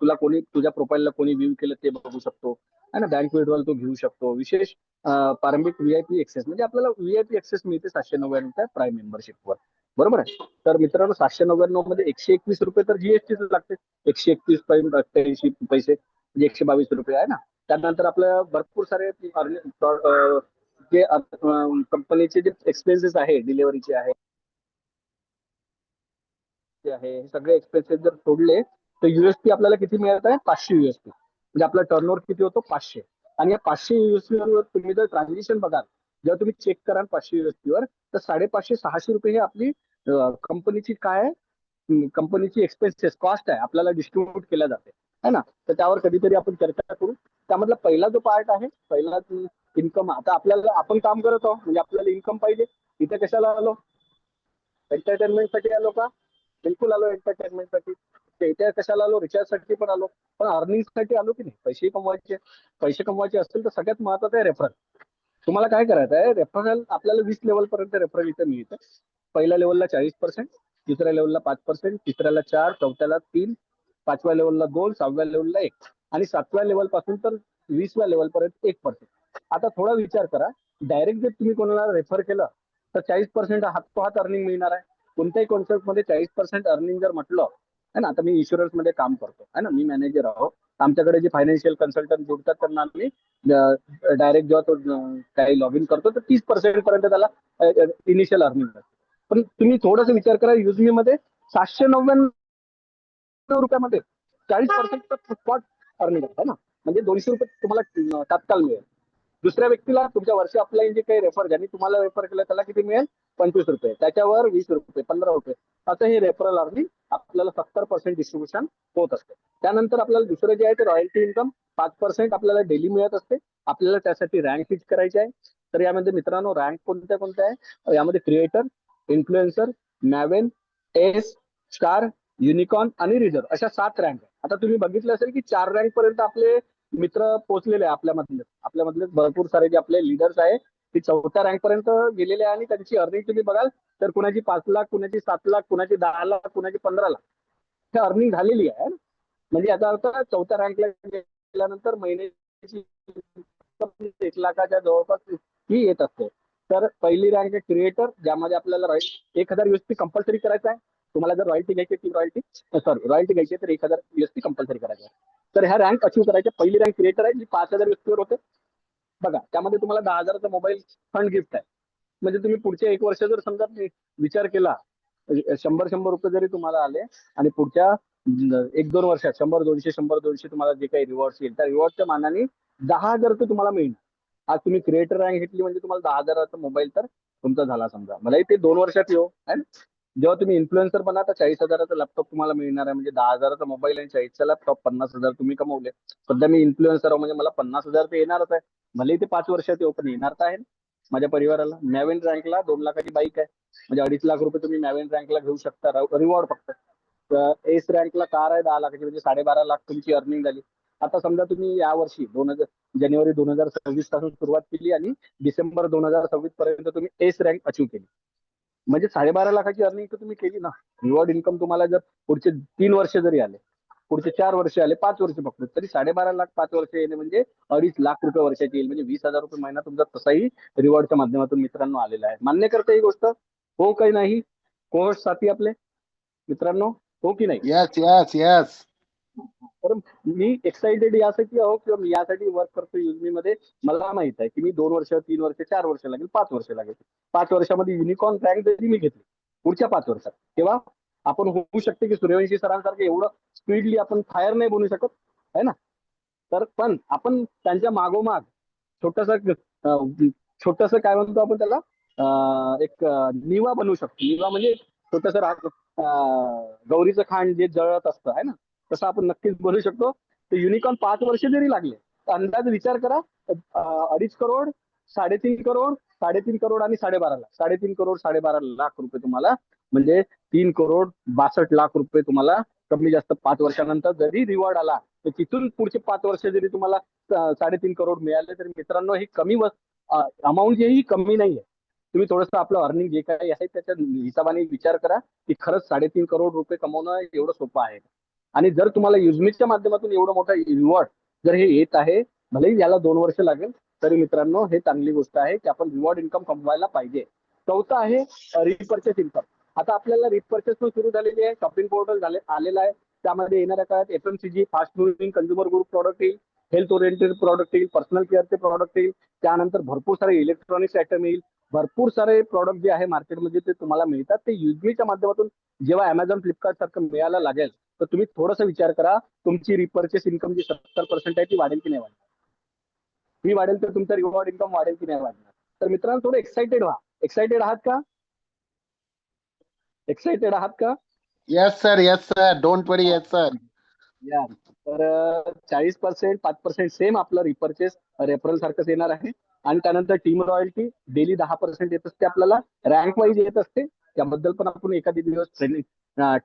तुला कोणी तुझ्या प्रोफाईलला कोणी व्ह्यू केलं ते बघू शकतो है ना. बँक विड्रॉल तो घेऊ शकतो. विशेष प्रारंभिक VIP एक्सेस, म्हणजे आपल्याला VIP एक्सेस मिळते 799 प्राईम मेंबरशिपवर, बरोबर आहे. तर मित्रांनो, 799 मध्ये 121 रुपये तर जीएसटी लागते. 131.88 पैसे म्हणजे 122 रुपये आहे ना. त्यानंतर आपल्या भरपूर सारे जे कंपनीचे जे एक्सपेन्सेस आहे, डिलिव्हरीचे आहे, हे सगळे एक्सपेन्सेस जर सोडले तर USP आपल्याला किती मिळत आहे? 500 USP. म्हणजे आपला टर्नओव्हर किती होतो? 500. आणि या 500 USP वर तुम्ही जर ट्रान्झॅक्शन बघाल, जेव्हा तुम्ही चेक कराल 500 USP वर, तर 550-600 रुपये हे आपली कंपनीची काय आहे, कंपनीची एक्सपेन्सेस कॉस्ट आहे, आपल्याला डिस्ट्रीब्यूट केल्या जाते है ना. तर त्यावर कधीतरी आपण चर्चा करू. त्यामधला पहिला जो पार्ट आहे, पहिला इन्कम. आता आपल्याला आपण काम करत आहोत म्हणजे आपल्याला इन्कम पाहिजे. इथे कशाला आलो? एंटरटेनमेंटसाठी आलो का? बिलकुल आलो एंटरटेनमेंटसाठी. इथे कशाला आलो? रिचार्जसाठी पण आलो, पण अर्निंगसाठी आलो की नाही? पैसे कमवायचे. पैसे कमवायचे असतील तर सगळ्यात महत्वाचं आहे रेफरल. तुम्हाला काय करायचं आहे? रेफरल आपल्याला 20 लेवल पर्यंत रेफरल इथे मिळतं. पहिल्या लेवलला 40%, दुसऱ्या लेवलला 5%, तिसऱ्याला 4%, चौथ्याला 3%, 5व्या लेवलला 2%, 6व्या लेवलला 1% आणि 7व्या लेवल पासून तर 20व्या लेवल पर्यंत 1%. आता थोडा विचार करा, डायरेक्ट जर तुम्ही कोणाला रेफर केलं तर 40% हात तो हात अर्निंग मिळणार आहे. कोणत्याही कॉन्सेप्ट मध्ये 40% अर्निंग जर म्हटलं आहे ना, आता मी इन्शुरन्स मध्ये काम करतो आहे ना, मी मॅनेजर आहो. आमच्याकडे जे फायनान्शियल कन्सल्टंट जुडतात त्यांना आम्ही डायरेक्ट जेव्हा तो काही लॉग इन करतो तर 30% पर्यंत त्याला इनिशियल अर्निंग असते. पण तुम्ही थोडंसं विचार करा, युजमी मध्ये 799 रुपयामध्ये 40% स्पॉट अर्निंग आहे ना, म्हणजे 200 रुपये तुम्हाला तात्काळ मिळेल. दुसऱ्या व्यक्तीला तुमच्या वर्ष ऑफलाईन जे काही रेफर, ज्यांनी तुम्हाला रेफर केलं त्याला किती मिळेल? 25 रुपये, त्याच्यावर 20 रुपये, 15 रुपये, असं हे रेफरल अर्निंग आपल्याला 70% डिस्ट्रीब्युशन होत असते. त्यानंतर आपल्याला दुसरं जे आहे ते रॉयल्टी इन्कम 5% आपल्याला डेली मिळत असते. आपल्याला त्यासाठी रँक फिक्स करायची आहे. तर यामध्ये मित्रांनो रँक कोणत्या कोणत्या आहे? यामध्ये creator, influencer, maven, ace, star, unicorn आणि रिझर्व अशा 7 रँक आहे. आता तुम्ही बघितलं असेल की 4 रँक पर्यंत आपले मित्र पोहोचलेले आहे. आपल्यामधले भरपूर सारे जे आपले लीडर्स आहे ते 4थ्या रँक पर्यंत गेलेले आहे आणि त्यांची अर्निंग तुम्ही बघाल तर कुणाची 5 लाख, कुणाची 7 लाख, कुणाची 10 लाख, कुणाची 15 लाख हे अर्निंग झालेली आहे. म्हणजे याचा अर्थ 4थ्या रँकला गेल्यानंतर महिन्याची 1 लाखाच्या जवळपास ही येत असते. तर पहिली रँक आहे क्रिएटर, ज्यामध्ये आपल्याला 1000 USP कंपल्सरी करायचं आहे. तुम्हाला जर रॉयल्टी घ्यायची ती रॉयल्टी घ्यायची तर 1000 USP कंपल्सरी करायचं आहे. तर ह्या रँक अचीव्ह करायच्या. पहिली रँक क्रिएटर आहे जी 5000 USP वर होते. बघा त्यामध्ये तुम्हाला 10,000चा मोबाईल फंड गिफ्ट आहे. म्हणजे तुम्ही पुढचे 1 वर्ष जर समजा विचार केला, 100-100 रुपये जरी तुम्हाला आले आणि पुढच्या 1-2 वर्षात 100-200 तुम्हाला जे काही रिवॉर्ड्स येईल त्या रिवॉर्डच्या मानाने 10,000 रुपये तुम्हाला मिळणार. आज तुम्ही क्रिएटर रँक घेतली म्हणजे तुम्हाला 10,000चा मोबाईल तर तुमचा झाला समजा. मलाही ते 2 वर्षात येऊ आहे ना. जेव्हा तुम्ही इन्फ्लुएन्सर बना तर 40,000चा लॅपटॉप तुम्हाला मिळणार आहे. म्हणजे 10,000चा मोबाईल आणि 40चा लॅपटॉप, 50,000 तुम्ही कमवले. सध्या मी इन्फ्लुएन्सर आहे म्हणजे मला 50,000 तर येणारच आहे. भले ते 5 वर्षात येऊ पण येणार तर आहे ना माझ्या परिवाराला. मॅवेन रँकला 2 लाखाची बाईक आहे, म्हणजे 2.5 लाख रुपये तुम्ही मॅवेन रँकला घेऊ शकता रिवॉर्ड फक्त. एस रँकला कार आहे 10 लाखाची, म्हणजे 12.5 लाख तुमची अर्निंग झाली. आता समजा तुम्ही या वर्षी जानेवारी 2026 पासून सुरुवात केली आणि डिसेंबर 2026 पर्यंत तुम्ही एस रँक अचीव्ह केली, म्हणजे 12.5 लाखाची अर्निंग तर तुम्ही केली ना. रिवॉर्ड इन्कम तुम्हाला जर पुढचे 3 वर्ष जरी आले, पुढचे 4 वर्ष आले, 5 वर्ष फक्त, तरी 12.5 लाख 5 वर्ष येणे म्हणजे 2.5 लाख रुपये वर्षाचे येईल. म्हणजे 20,000 रुपये महिना तुमचा तसाही रिवॉर्डच्या माध्यमातून मित्रांनो आलेला आहे. मान्य करते ही गोष्ट? हो काही नाही? कोर्स साथी आपले मित्रांनो, हो की नाही? Yes, yes, yes. तर मी एक्साइटेड यासाठी आहो किंवा मी यासाठी वर्क करतो युजमी मध्ये. मला माहित आहे की मी 2 वर्ष, 3 वर्ष, 4 वर्ष लागेल, 5 वर्ष लागेल. 5 वर्षामध्ये युनिकॉर्न रँक जरी मी घेतली पुढच्या 5 वर्षात, तेव्हा आपण होऊ शकते की सूर्यवंशी सरांसारखे एवढं स्पीडली आपण फायर नाही बनू शकत आहे ना. तर पण आपण त्यांच्या मागोमाग छोटस छोटस काय म्हणतो आपण त्याला, एक निवा बनवू शकतो. निवा म्हणजे छोटस गौरीचं खांड जे जळत असतं आहे ना, तसं आपण नक्कीच बनवू शकतो. तर युनिकॉर्न 5 वर्ष जरी लागले तर अंदाज विचार करा, 2.5 करोड, 3.5 करोड, 3.5 करोड आणि 12.5 लाख, 3.5 करोड 12.5 लाख रुपये तुम्हाला, म्हणजे 3,62,लाख रुपये तुम्हाला कमी जास्त 5 वर्षानंतर जरी रिवॉर्ड आला तर तिथून पुढचे 5 वर्ष जरी तुम्हाला 3.5 करोड मिळाले तर मित्रांनो ही कमी अमाऊंट ही कमी नाहीये. तुम्ही थोडंसं आपलं अर्निंग जे काही आहे त्याच्या हिशोबाने विचार करा की खरंच 3.5 करोड रुपये कमवणं एवढं सोपं आहे. आणि जर तुम्हाला युजमीच्या माध्यमातून एवढं मोठं रिवॉर्ड जर हे येत आहे, भलेही याला 2 वर्ष लागेल, तरी मित्रांनो हे चांगली गोष्ट आहे की आपण रिवॉर्ड इन्कम कमवायला पाहिजे. चौथा आहे रिपर्चेस इन्कम. आता आपल्याला रिपर्चेस पण सुरू झालेली आहे. शॉपिंग पोर्टल आलेला आहे. त्यामध्ये येणाऱ्या काळात FMCG, fast moving consumer group product येईल, हेल्थ ओरिएंटेड प्रॉडक्ट येईल, पर्सनल केअरचे प्रॉडक्ट येईल, त्यानंतर भरपूर सारे इलेक्ट्रॉनिक्स आयटम येईल. भरपूर सारे प्रॉडक्ट जे आहे मार्केटमध्ये ते तुम्हाला मिळतात. ते युजमीच्या माध्यमातून जेव्हा अमेझॉन, फ्लिपकार्ट सारखं मिळायला लागेल तर तुम्ही थोडासा विचार करा, तुमची रिपर्चेस इन्कम जी 70% आहे ती वाढेल की नाही वाढेल. ती वाढेल तर तुमचं रिवॉर्ड इन्कम वाढेल की नाही वाढणार. तर मित्रांनो थोडं एक्साइटेड व्हा. एक्साइटेड आहात का? एक्साइटेड आहात का? Yes, sir. Yes, sir. Don't worry. Yes, sir. या तर 40%, 5% सेम आपलं रिपर्चेस रेफरल सारखंच येणार आहे. आणि त्यानंतर टीम रॉयल्टी डेली 10% येत असते आपल्याला, रँक वाईज येत असते. त्याबद्दल पण आपण एखादी दिवस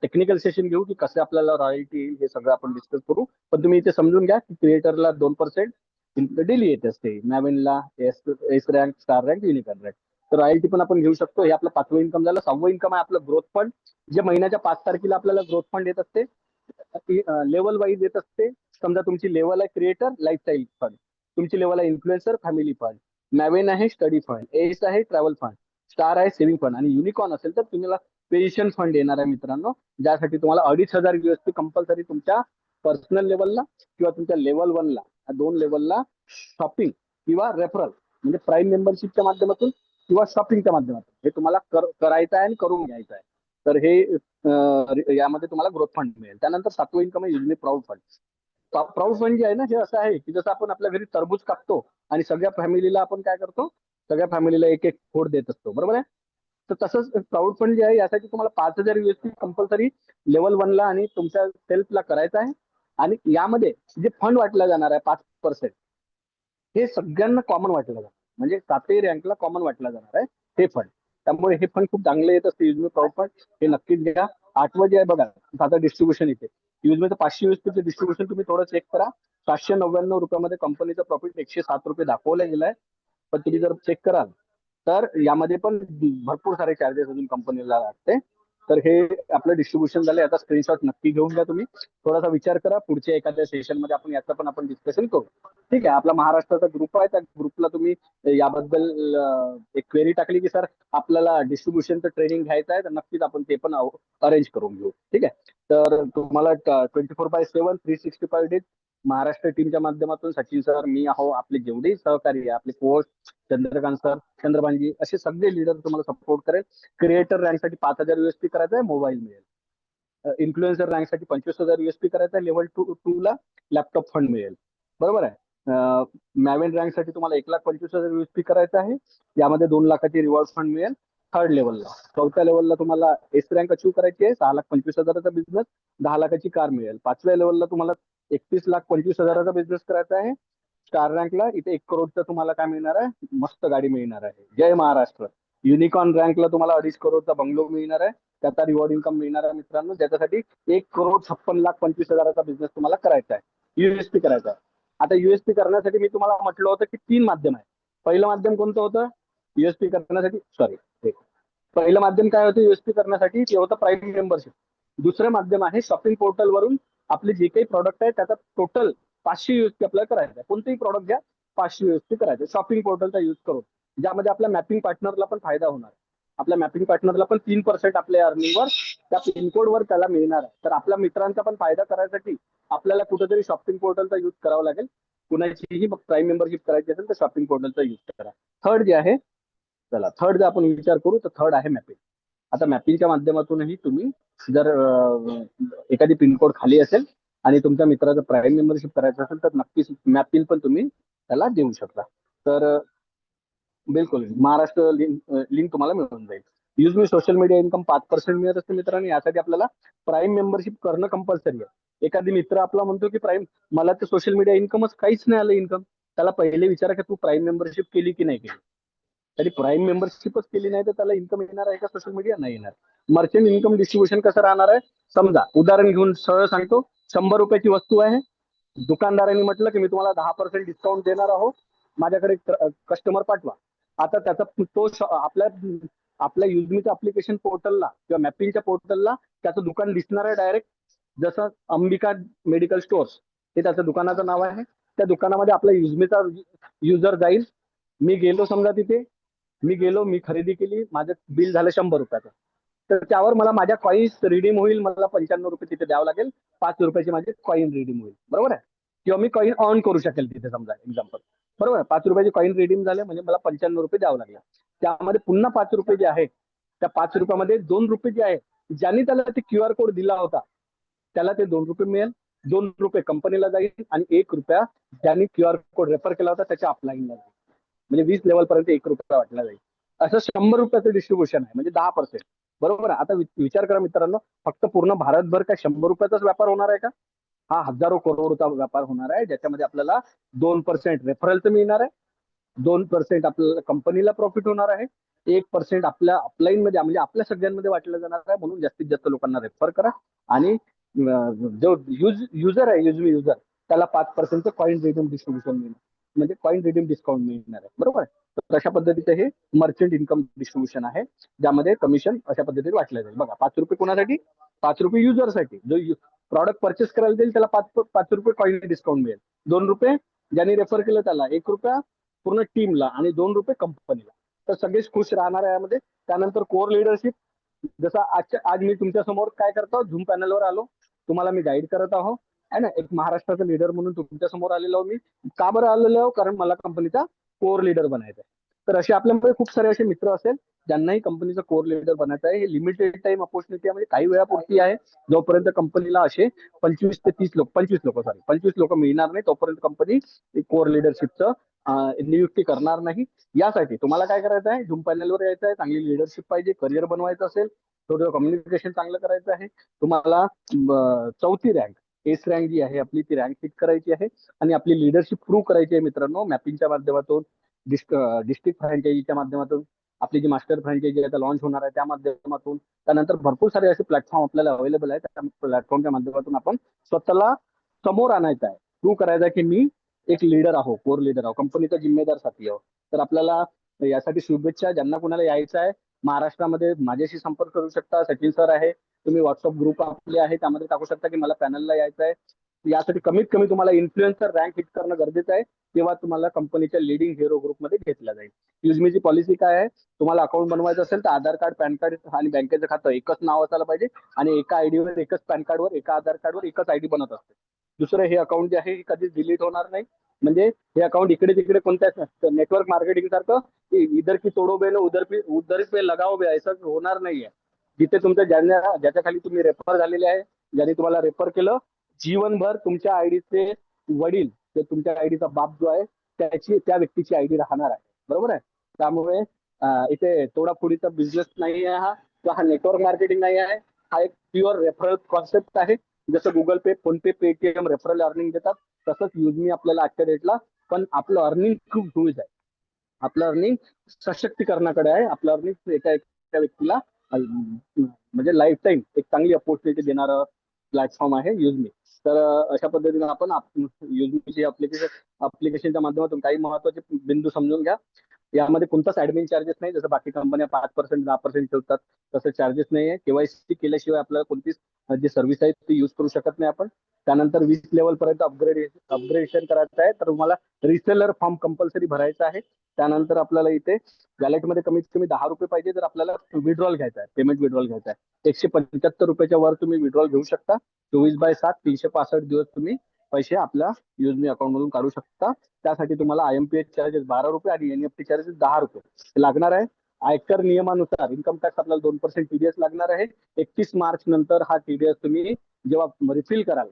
टेक्निकल सेशन घेऊ की कसं आपल्याला रॉयल्टी येईल, हे सगळं आपण डिस्कस करू. पण तुम्ही इथे समजून घ्या की क्रिएटरला 2% डेली येत असते, मॅवेनला ace rank, star rank, unicorn rank. तर रॉयल्टी पण आपण घेऊ शकतो. हे आपलं 5वं इन्कम झालं. 6वं इन्कम आहे आपलं ग्रोथ फंड, जे महिन्याच्या 5 तारखेला आपल्याला ग्रोथ फंड येत असते. लेवल वाईज येत असते. समजा तुमची लेवल आहे क्रिएटर, लाईफस्टाईल फंड. तुमची लेवल आहे इन्फ्लुएन्सर, फॅमिली फंड. मॅवेन आहे स्टडी फंड, एस आहे ट्रॅव्हल फंड, स्टार आहे सेव्हिंग फंड आणि युनिकॉर्न असेल तर तुम्हाला पेन्शन फंड येणार आहे मित्रांनो, ज्यासाठी तुम्हाला 2,500 USP कंपल्सरी तुमच्या पर्सनल लेवलला किंवा तुमच्या लेवल 1ला, दोन लेवलला शॉपिंग किंवा रेफरल म्हणजे प्राईम मेंबरशिपच्या माध्यमातून किंवा शॉपिंगच्या माध्यमातून हे तुम्हाला करायचं आहे आणि करून घ्यायचं आहे. तर हे यामध्ये तुम्हाला ग्रोथ फंड मिळेल. त्यानंतर 7वं इन्कम आहे usually proud fund. Proud fund जे आहे ना, हे असं आहे की जसं आपण आपल्या घरी तरबूज कापतो आणि सगळ्या फॅमिलीला आपण काय करतो, सगळ्या फॅमिलीला एक एक फोड देत असतो, बरोबर आहे. तर तसंच प्राऊड फंड जे आहे यासाठी तुम्हाला 5,000 USP कंपल्सरी लेवल 1ला आणि तुमच्या सेल्फला करायचं आहे. आणि यामध्ये जे फंड वाटला जाणार आहे 5%, हे सगळ्यांना कॉमन वाटलं जाणार, म्हणजे 7वी रँकला कॉमन वाटला जाणार आहे हे फंड. त्यामुळे हे फंड खूप चांगले येत असते युजमी प्राऊड फंड, हे नक्कीच घ्या. 8वं जे आहे बघा, आता डिस्ट्रीब्युशन इथे युजमीचं 500 USPचं डिस्ट्रीब्युशन तुम्ही थोडं चेक करा. 799 रुपयामध्ये कंपनीचं प्रॉफिट 107 रुपये दाखवलं गेलंय. पण तुम्ही जर चेक कराल तर यामध्ये पण भरपूर सारे चार्जेस अजून कंपनीला लागते. तर हे आपलं डिस्ट्रीब्युशन झालं. आता स्क्रीनशॉट नक्की घेऊन घ्या तुम्ही, थोडासा विचार करा, पुढच्या एखाद्या सेशनमध्ये आपण याचं पण आपण डिस्कशन करू. ठीक आहे. आपला महाराष्ट्राचा ग्रुप आहे, त्या ग्रुपला तुम्ही याबद्दल एक क्वेरी टाकली की सर आपल्याला डिस्ट्रीब्युशनचं ट्रेनिंग घ्यायचं आहे, तर नक्कीच आपण ते पण अरेंज करून घेऊ. ठीक आहे. तर तुम्हाला 24/7 365 डेज महाराष्ट्र टीमच्या माध्यमातून सचिन सर, मी आहो, आपले जेवढेही सहकारी आहे, आपले कोच चंद्रकांत सर, चंद्रबांजी, असे सगळे लीडर तुम्हाला सपोर्ट करेल. क्रिएटर रँकसाठी 5,000 USP करायचं आहे, मोबाईल मिळेल. इन्फ्लुएन्सर रँकसाठी 25,000 USP करायचं आहे, लेवल 2ला लॅपटॉप फंड मिळेल, बरोबर आहे. मॅवेन रँकसाठी तुम्हाला 1,25,000 USP करायचं आहे, यामध्ये 2 लाखाची रिवॉर्ड फंड मिळेल. थर्ड लेवलला, 4थ्या लेवलला तुम्हाला एस रँक अचीव्ह करायची आहे, 6,25,000चा बिझनेस, 10 लाखाची कार मिळेल. 5व्या लेवलला तुम्हाला 31,25,000चा बिझनेस करायचा आहे. स्टार रँकला इथे 1 करोडचं तुम्हाला काय मिळणार आहे, मस्त गाडी मिळणार आहे. जय महाराष्ट्र. युनिकॉर्न रँकला तुम्हाला 2.5 करोडचा बंगलो मिळणार आहे, त्याचा रिवॉर्ड इन्कम मिळणार आहे मित्रांनो, ज्याच्यासाठी 1,56,25,000चा बिझनेस तुम्हाला करायचा आहे, युएसपी करायचा आहे. आता युएसपी करण्यासाठी मी तुम्हाला म्हटलं होतं की 3 माध्यम आहे. पहिलं माध्यम कोणतं होतं युएसपी करण्यासाठी, पहिलं माध्यम काय होतं युएसपी करण्यासाठी, ते होतं प्राईम मेंबरशिप. दुसरं माध्यम आहे शॉपिंग पोर्टल वरून आपले जे काही प्रॉडक्ट आहे त्याचा टोटल 500 USP आपल्याला करायचं आहे. कोणतेही प्रॉडक्ट घ्या, 500 USP करायचं शॉपिंग पोर्टलचा यूज करून, ज्यामध्ये आपल्या मॅपिंग पार्टनरला पण फायदा होणार. आपल्या मॅपिंग पार्टनरला पण 3% आपल्या अर्निंगवर त्या पिनकोडवर त्याला मिळणार आहे. तर आपल्या मित्रांचा पण फायदा करायसाठी आपल्याला कुठेतरी शॉपिंग पोर्टलचा यूज करावा लागेल. कुणाचीही प्राईम मेंबरशिप करायची असेल तर शॉपिंग पोर्टलचा यूज करा. थर्ड जे आहे, चला थर्ड जर आपण विचार करू तर थर्ड आहे मॅपिंग. आता मॅपिंगच्या माध्यमातूनही तुम्ही जर एखादी पिनकोड खाली असेल आणि तुमच्या मित्राचं प्राईम मेंबरशिप करायचं असेल तर नक्कीच मॅपिंग पण तुम्ही त्याला देऊ शकता. तर बिलकुल महाराष्ट्र लिंक तुम्हाला मिळून जाईल. Use me social media income 5% मिळत असते मित्रांनो. यासाठी आपल्याला प्राईम मेंबरशिप करणं कंपल्सरी आहे. एखादी मित्र आपला म्हणतो की प्राईम, मला तर सोशल मीडिया इन्कमच काहीच नाही आलं इन्कम, त्याला पहिले विचारा की तू प्राईम मेंबरशिप केली की नाही केली. तरी प्राईम मेंबरशिपच केली नाही तर त्याला इन्कम येणार आहे का सोशल मीडिया? नाही येणार. मर्चंट इन्कम डिस्ट्रीब्युशन कसं राहणार आहे, समजा उदाहरण घेऊन सरळ सांगतो, 100 रुपयाची वस्तू आहे, दुकानदारांनी म्हटलं की मी तुम्हाला 10% डिस्काउंट देणार आहोत, माझ्याकडे कस्टमर पाठवा. आता त्याचा तो आपल्या युजमीच्या अप्लिकेशन पोर्टलला किंवा मॅपिंगच्या पोर्टलला त्याचं दुकान दिसणार आहे डायरेक्ट. जसं अंबिका मेडिकल स्टोअर्स हे त्याचं दुकानाचं नाव आहे. त्या दुकानामध्ये आपला युजमीचा युजर जाईल. मी गेलो समजा तिथे, मी खरेदी केली, माझं बिल झालं 100 रुपयाचं, तर त्यावर मला माझ्या कॉईन्स रिडीम होईल, मला 95 रुपये तिथे द्यावं लागेल, 5 रुपयाची माझी कॉईन रिडीम होईल, बरोबर आहे. किंवा मी कॉईन ऑन करू शकेल तिथे समजा एक्झाम्पल, बरोबर आहे. 5 रुपयाची कॉईन रिडीम झाले म्हणजे मला 95 रुपये द्यावं लागले. त्यामध्ये पुन्हा 5 रुपये जे आहे, त्या 5 रुपयामध्ये 2 रुपये जे आहे, ज्यांनी त्याला ते QR कोड दिला होता त्याला ते 2 रुपये मिळेल. 2 रुपये कंपनीला जाईल आणि 1 रुपया ज्यांनी QR कोड रेफर केला होता त्याच्या अपलाईनला जाईल. म्हणजे 20 लेवल पर्यंत 1 रुपया वाटला जाईल. असं 100 रुपयाचं डिस्ट्रीब्युशन आहे, म्हणजे 10%, बरोबर आहे. आता विचार करा मित्रांनो, फक्त पूर्ण भारतभर काय 100 रुपयाचाच व्यापार होणार आहे का? हा हजारो करोडचा व्यापार होणार आहे, ज्याच्यामध्ये आपल्याला 2% रेफरलचं मिळणार आहे, 2% आपल्याला कंपनीला प्रॉफिट होणार आहे, 1% आपल्या अपलाईन मध्ये म्हणजे आपल्या सगळ्यांमध्ये वाटलं जाणार आहे. म्हणून जास्तीत जास्त लोकांना रेफर करा आणि जो युजर आहे, युजर, त्याला 5% कॉईन रिडीम डिस्ट्रीब्युशन मिळणार, म्हणजे कॉईन रिडीम डिस्काउंट मिळणार आहे, बरोबर. तर अशा पद्धतीचं हे मर्चंट इन्कम डिस्ट्रीब्युशन आहे, ज्यामध्ये कमिशन अशा पद्धतीने वाटलं जाईल. बघा, 5 रुपये कोणासाठी? 5 रुपये युजरसाठी. जो प्रॉडक्ट परचेस करायला जाईल त्याला 5 रुपये कॉईन डिस्काउंट मिळेल. 2 रुपये ज्यांनी रेफर केलं त्याला, 1 रुपया पूर्ण टीमला आणि ₹2 कंपनीला. तर सगळेच खुश राहणार आहे यामध्ये. त्यानंतर कोर लिडरशिप, जसं आज मी तुमच्या समोर काय करतो, झूम पॅनलवर आलो, तुम्हाला मी गाईड करत आहो आहे ना. एक महाराष्ट्राचा लीडर म्हणून तुमच्या समोर आलेलो आहो मी. का बरं आलेलो आहो? कारण मला कंपनीचा कोर लीडर बनायचं आहे. तर असे आपल्यामध्ये खूप सारे असे मित्र असेल ज्यांनाही कंपनीचा कोर लीडर बनायचं आहे. हे लिमिटेड टाइम अपॉर्च्युनिटी आहे, म्हणजे काही वेळापुरती आहे. जोपर्यंत कंपनीला असे 25 लोक मिळणार नाही तोपर्यंत कंपनी कोर लिडरशिपचं नियुक्ती करणार नाही. यासाठी तुम्हाला काय करायचं आहे, झूम पॅनलवर यायचं आहे, चांगली लिडरशिप पाहिजे, करिअर बनवायचं असेल, थोडं कम्युनिकेशन चांगलं करायचं आहे, तुम्हाला 4थी रँक एस रँक जी आहे आपली ती रँक हिट करायची आहे आणि आपली लिडरशिप प्रूव्ह करायची आहे मित्रांनो. मॅपिंगच्या माध्यमातून, डिस्ट्रिक्ट फ्रँचायझीच्या माध्यमातून, आपली जी मास्टर फ्रँचायझी आता लॉन्च होणार आहे त्या माध्यमातून, त्यानंतर भरपूर सारे असे प्लॅटफॉर्म आपल्याला अवेलेबल आहेत. त्या प्लॅटफॉर्मच्या माध्यमातून आपण स्वतःला समोर आणायचं आहे, प्रूव्ह करायचं आहे की मी एक लीडर आहो, कोर लीडर आहो, कंपनीचा जिम्मेदार साथी आहो. तर आपल्याला यासाठी शुभेच्छा. ज्यांना कुणाला यायचं आहे महाराष्ट्रामध्ये माझ्याशी संपर्क करू शकता. सचिन सर आहे, तुम्ही व्हॉट्सअप ग्रुप आपले आहे त्यामध्ये टाकू शकता की मला पॅनलला यायचं आहे. यासाठी कमीत कमी तुम्हाला इन्फ्लुएन्सर रँक हिट करणं गरजेचं आहे, तेव्हा तुम्हाला कंपनीच्या लिडिंग हिरो ग्रुपमध्ये घेतला जाईल. युजमीची पॉलिसी काय आहे, तुम्हाला अकाउंट बनवायचं असेल तर आधार कार्ड, पॅन कार्ड आणि बँकेचं खातं एकच नाव असायला पाहिजे आणि एका आयडीवर, एकच पॅन कार्डवर, एका आधार कार्डवर एकच आयडी बनत असते. दुसरं हे अकाउंट जे आहे हे कधीच डिलीट होणार नाही. म्हणजे हे अकाउंट इकडे तिकडे कोणत्या नेटवर्क मार्केटिंग सारखं इधर की तोडो ना उधर पे लगाओ बे असं होणार नाहीये. जिथे तुमच्या ज्याच्या खाली तुम्ही रेफर झालेले आहे, ज्याने तुम्हाला रेफर केलं, जीवनभर तुमच्या आयडीचे वडील, ते तुमच्या आयडीचा बाप जो आहे त्या व्यक्तीची आयडी राहणार आहे. बरोबर आहे. त्यामुळे इथे तोडाफोडीचा बिझनेस नाही आहे हा, किंवा हा नेटवर्क मार्केटिंग नाही आहे. हा एक प्युअर रेफरल कॉन्सेप्ट आहे. जसं गुगल पे, फोनपे, पेटीएम रेफरल अर्निंग देतात, तसंच युजमी आपल्याला आजच्या डेटला पण आपलं अर्निंग खूप ह्यूज आहे. आपलं अर्निंग सशक्तीकरणाकडे आहे. आपलं अर्निंग एका व्यक्तीला म्हणजे लाईफ टाईम एक चांगली अपॉर्च्युनिटी देणारं प्लॅटफॉर्म आहे युजमी. तर अशा पद्धतीने आपण युजमीची अप्लिकेशनच्या माध्यमातून काही महत्वाचे बिंदू समजून घ्या. यामध्ये कोणताच ऍडमिन चार्जेस नाही. जसं बाकी कंपन्या 5%, 10% ठेवतात, तसं चार्जेस नाही आहे. केवायसी केल्याशिवाय आपल्याला कोणतीच जी सर्व्हिस आहे ती युज करू शकत नाही आपण. त्यानंतर 20 लेवल पर्यंत अपग्रेडेशन करायचं आहे, तर तुम्हाला रिसेलर फॉर्म कंपल्सरी भरायचा आहे. त्यानंतर आपल्याला इथे वॅलेटमध्ये कमीत कमी ₹10 पाहिजे जर आपल्याला विड्रॉल घ्यायचा आहे, पेमेंट विड्रॉल घ्यायचा आहे. ₹175 वर तुम्ही विड्रॉल घेऊ शकता. 24/7 365 दिवस तुम्ही पैसे आपल्या युजमी अकाउंट मधून काढू शकता. त्यासाठी तुम्हाला IMPS चार्जेस ₹12 आणि NEFT चार्जेस ₹10 लागणार आहे. आयकर नियमानुसार इन्कम टॅक्स आपल्याला 2% TDS लागणार आहे. 31 मार्च नंतर हा TDS तुम्ही जेव्हा रिफिल कराल,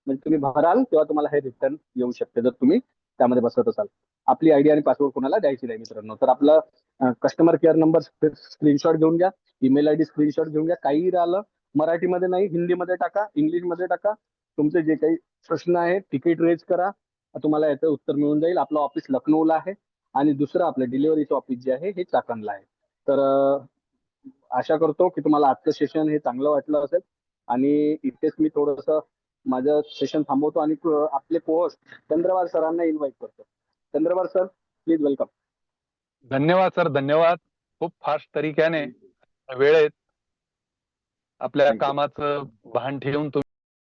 म्हणजे तुम्ही भराल, तेव्हा तुम्हाला हे रिटर्न येऊ शकते जर तुम्ही त्यामध्ये बसत असाल. आपली आयडी आणि पासवर्ड कोणाला द्यायची नाही मित्रांनो. तर आपलं कस्टमर केअर नंबर स्क्रीनशॉट घेऊन घ्या, ईमेल आयडी स्क्रीनशॉट घेऊन घ्या. काही राहिलं मराठीमध्ये नाही, हिंदीमध्ये टाका, इंग्लिशमध्ये टाका. तुमचे जे काही प्रश्न आहे तिकीट रेज करा, तुम्हाला याचं उत्तर मिळून जाईल. आपलं ऑफिस लखनौला आहे आणि दुसरं आपलं डिलिव्हरीचं ऑफिस जे आहे हे चाकणला आहे. तर आशा करतो की तुम्हाला आजचं सेशन हे चांगलं वाटलं असेल आणि इथेच मी थोडंसं माझं सेशन थांबवतो आणि आपले कोहोस्ट चंद्रवार सरांना इन्व्हाइट करतो. चंद्रवार सर, प्लीज वेलकम. धन्यवाद सर, धन्यवाद. खूप फास्ट तरीक्याने वेळेत आपल्या Thank you. कामाचं भान ठेवून